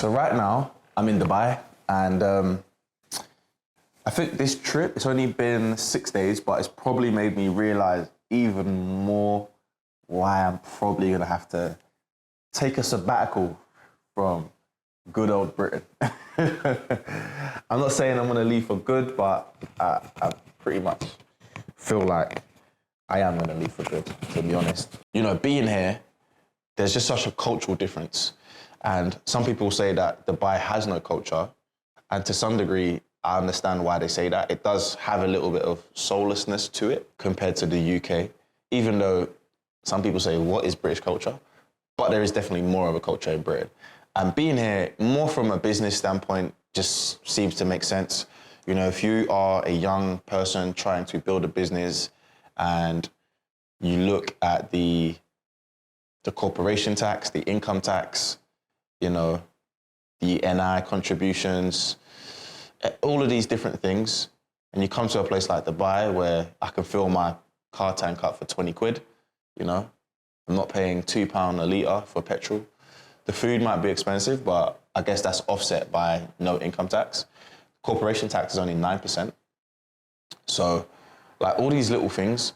So right now, I'm in Dubai, and I think this trip, it's only been 6 days, but it's probably made me realize even more why I'm probably gonna have to take a sabbatical from good old Britain. I'm not saying I'm gonna leave for good, but I pretty much feel like I am gonna leave for good, to be honest. You know, being here, there's just such a cultural difference. And some people say that Dubai has no culture. And to some degree, I understand why they say that. It does have a little bit of soullessness to it compared to the UK, even though some people say, what is British culture? But there is definitely more of a culture in Britain. And being here, more from a business standpoint, just seems to make sense. You know, if you are a young person trying to build a business and you look at the corporation tax, the income tax, you know, the NI contributions, all of these different things, and you come to a place like Dubai where I can fill my car tank up for 20 quid, you know, I'm not paying £2 a litre for petrol. The food might be expensive, but I guess that's offset by no income tax. Corporation tax is only 9%. So, like, all these little things,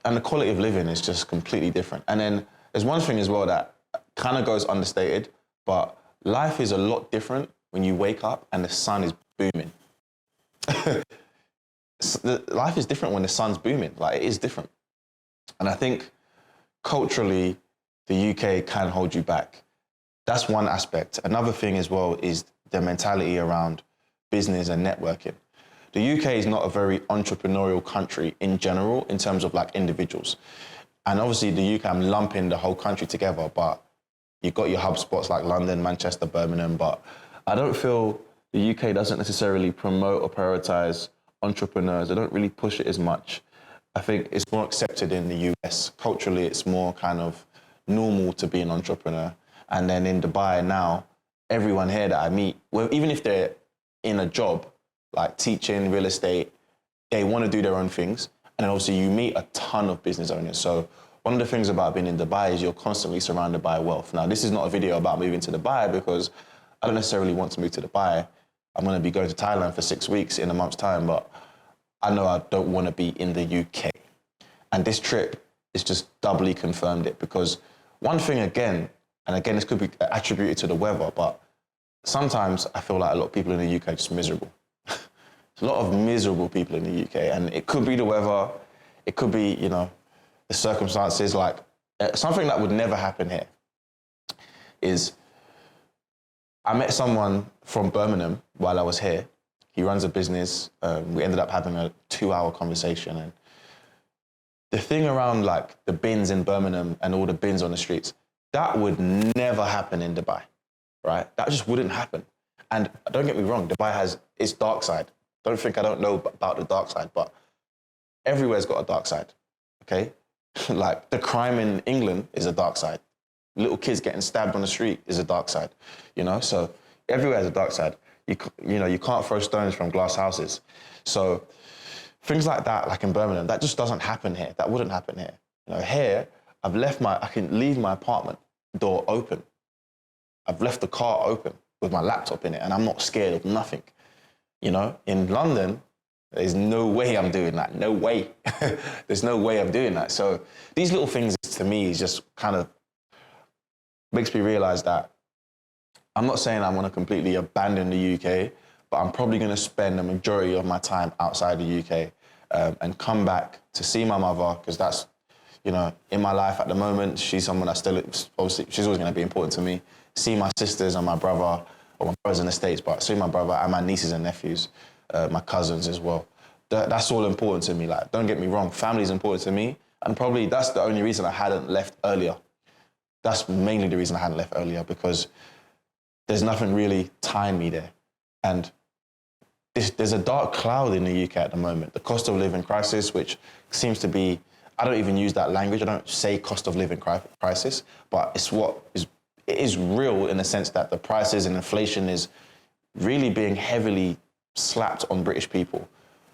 and the quality of living is just completely different. And then there's one thing as well that kind of goes understated, but life is a lot different when you wake up and the sun is booming. Life is different when the sun's booming. Like, it is different. And I think culturally, the UK can hold you back. That's one aspect. Another thing as well is the mentality around business and networking. The UK is not a very entrepreneurial country in general in terms of like individuals. And obviously the UK, I'm lumping the whole country together, but you've got your hub spots like London, Manchester, Birmingham, but I don't feel the UK doesn't necessarily promote or prioritize entrepreneurs. They don't really push it as much. I think it's more accepted in the US. Culturally, it's more kind of normal to be an entrepreneur. And then in Dubai now, everyone here that I meet, well, even if they're in a job, like teaching, real estate, they want to do their own things. And then obviously you meet a ton of business owners. So one of the things about being in Dubai is you're constantly surrounded by wealth. Now, this is not a video about moving to Dubai because I don't necessarily want to move to Dubai. I'm going to be going to Thailand for 6 weeks in a month's time, but I know I don't want to be in the UK. And this trip is just doubly confirmed it because one thing again, and again, this could be attributed to the weather, but sometimes I feel like a lot of people in the UK are just miserable. There's a lot of miserable people in the UK, and it could be the weather, it could be, you know, the circumstances. Like, something that would never happen here is I met someone from Birmingham while I was here. He runs a business. We ended up having a 2-hour conversation. And the thing around like the bins in Birmingham and all the bins on the streets, that would never happen in Dubai, right? That just wouldn't happen. And don't get me wrong, Dubai has its dark side. Don't think I don't know about the dark side, but everywhere's got a dark side, okay? Like the crime in England is a dark side. Little kids getting stabbed on the street is a dark side, you know? So everywhere has a dark side. You know, you can't throw stones from glass houses. So things like that, like in Birmingham, that just doesn't happen here. That wouldn't happen here. You know, here, I can leave my apartment door open. I've left the car open with my laptop in it and I'm not scared of nothing. You know, in London, there's no way I'm doing that. No way. There's no way I'm doing that. So these little things to me is just kind of makes me realize that I'm not saying I'm going to completely abandon the UK, but I'm probably going to spend the majority of my time outside the UK and come back to see my mother, because that's, you know, in my life at the moment, she's someone that still, obviously, she's always going to be important to me. See my sisters and my brother, or my brother's in the States, but see my brother and my nieces and nephews, my cousins as well. That's all important to me. Like, don't get me wrong, family's important to me, and probably that's the only reason I hadn't left earlier. That's mainly the reason I hadn't left earlier, because there's nothing really tying me there. And there's a dark cloud in the UK at the moment. The cost of living crisis, which seems to be, I don't even use that language. I don't say cost of living crisis, but it is real in the sense that the prices and inflation is really being heavily slapped on British people.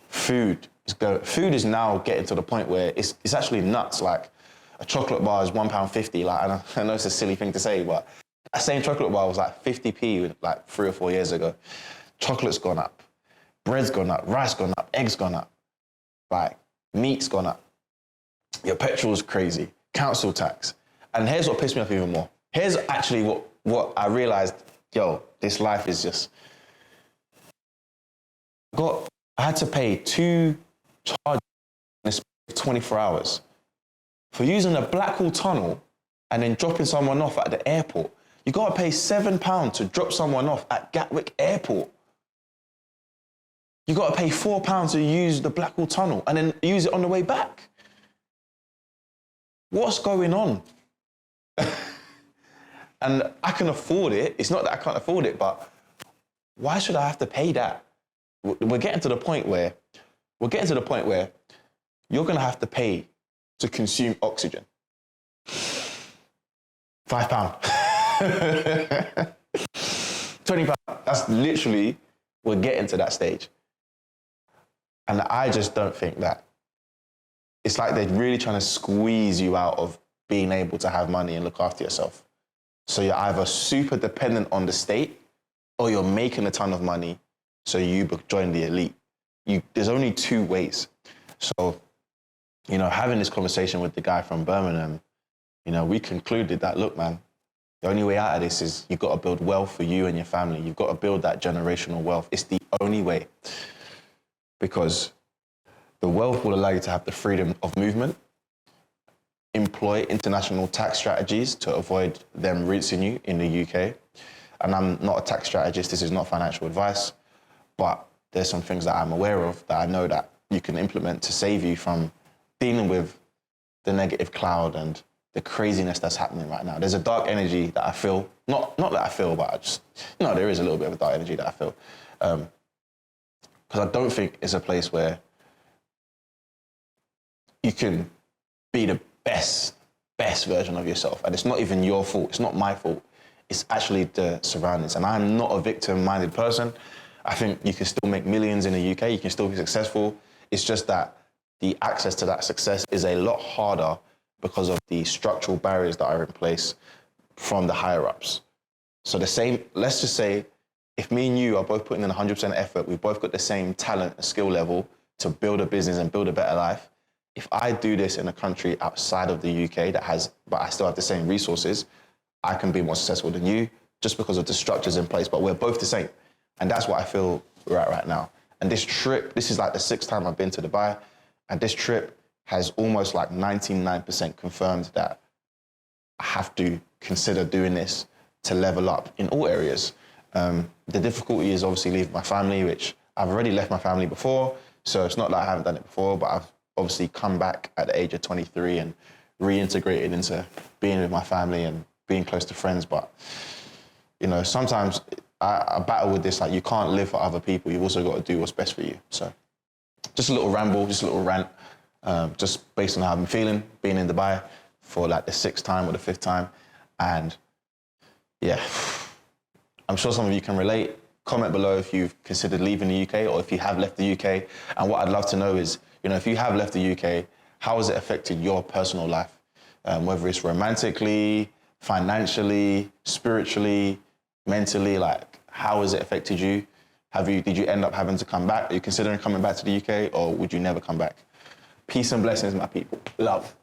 Food is now getting to the point where it's actually nuts. Like, a chocolate bar is £1.50. Like, I know it's a silly thing to say, but That same chocolate bar was like 50p like 3 or 4 years ago. Chocolate's gone up, bread's gone up, rice gone up, eggs gone up, like meat's gone up. Your petrol's crazy, council tax. And here's what pissed me off even more. Here's actually what I realized, yo, this life is just... I had to pay 2 charges in a space of 24 hours for using the Blackwall Tunnel and then dropping someone off at the airport. You got to pay £7 to drop someone off at Gatwick Airport. You got to pay £4 to use the Blackwall Tunnel and then use it on the way back. What's going on? And I can afford it. It's not that I can't afford it, but why should I have to pay that? We're getting to the point where you're going to have to pay to consume oxygen. £5. £20. That's literally, we're getting to that stage. And I just don't think that. It's like they're really trying to squeeze you out of being able to have money and look after yourself. So you're either super dependent on the state or you're making a ton of money so you join the elite. There's only 2 ways. So, having this conversation with the guy from Birmingham, we concluded that, look, man, the only way out of this is you've got to build wealth for you and your family. You've got to build that generational wealth. It's the only way. Because the wealth will allow you to have the freedom of movement, employ international tax strategies to avoid them rinsing you in the UK. And I'm not a tax strategist. This is not financial advice. But there's some things that I'm aware of that I know that you can implement to save you from dealing with the negative cloud and the craziness that's happening right now. There's a dark energy that I feel, not that I feel, but I just, there is a little bit of a dark energy that I feel. Because I don't think it's a place where you can be the best version of yourself. And it's not even your fault. It's not my fault. It's actually the surroundings. And I'm not a victim-minded person. I think you can still make millions in the UK. You can still be successful. It's just that the access to that success is a lot harder because of the structural barriers that are in place from the higher-ups. So let's just say, if me and you are both putting in 100% effort, we've both got the same talent and skill level to build a business and build a better life. If I do this in a country outside of the UK but I still have the same resources, I can be more successful than you just because of the structures in place, but we're both the same. And that's what I feel we're at right now. And this is like the 6th time I've been to Dubai, and this trip has almost like 99% confirmed that I have to consider doing this to level up in all areas. The difficulty is obviously leaving my family, which I've already left my family before, so it's not like I haven't done it before, but I've obviously come back at the age of 23 and reintegrated into being with my family and being close to friends. But, sometimes I battle with this, like, you can't live for other people. You've also got to do what's best for you. So just a little ramble, just a little rant, just based on how I've been feeling, being in Dubai for like the 6th time or the 5th time. And yeah, I'm sure some of you can relate. Comment below if you've considered leaving the UK or if you have left the UK. And what I'd love to know is, if you have left the UK, how has it affected your personal life? Whether it's romantically, financially, spiritually, mentally, like, how has it affected you? Did you end up having to come back? Are you considering coming back to the UK, or would you never come back? Peace and blessings, my people. Love.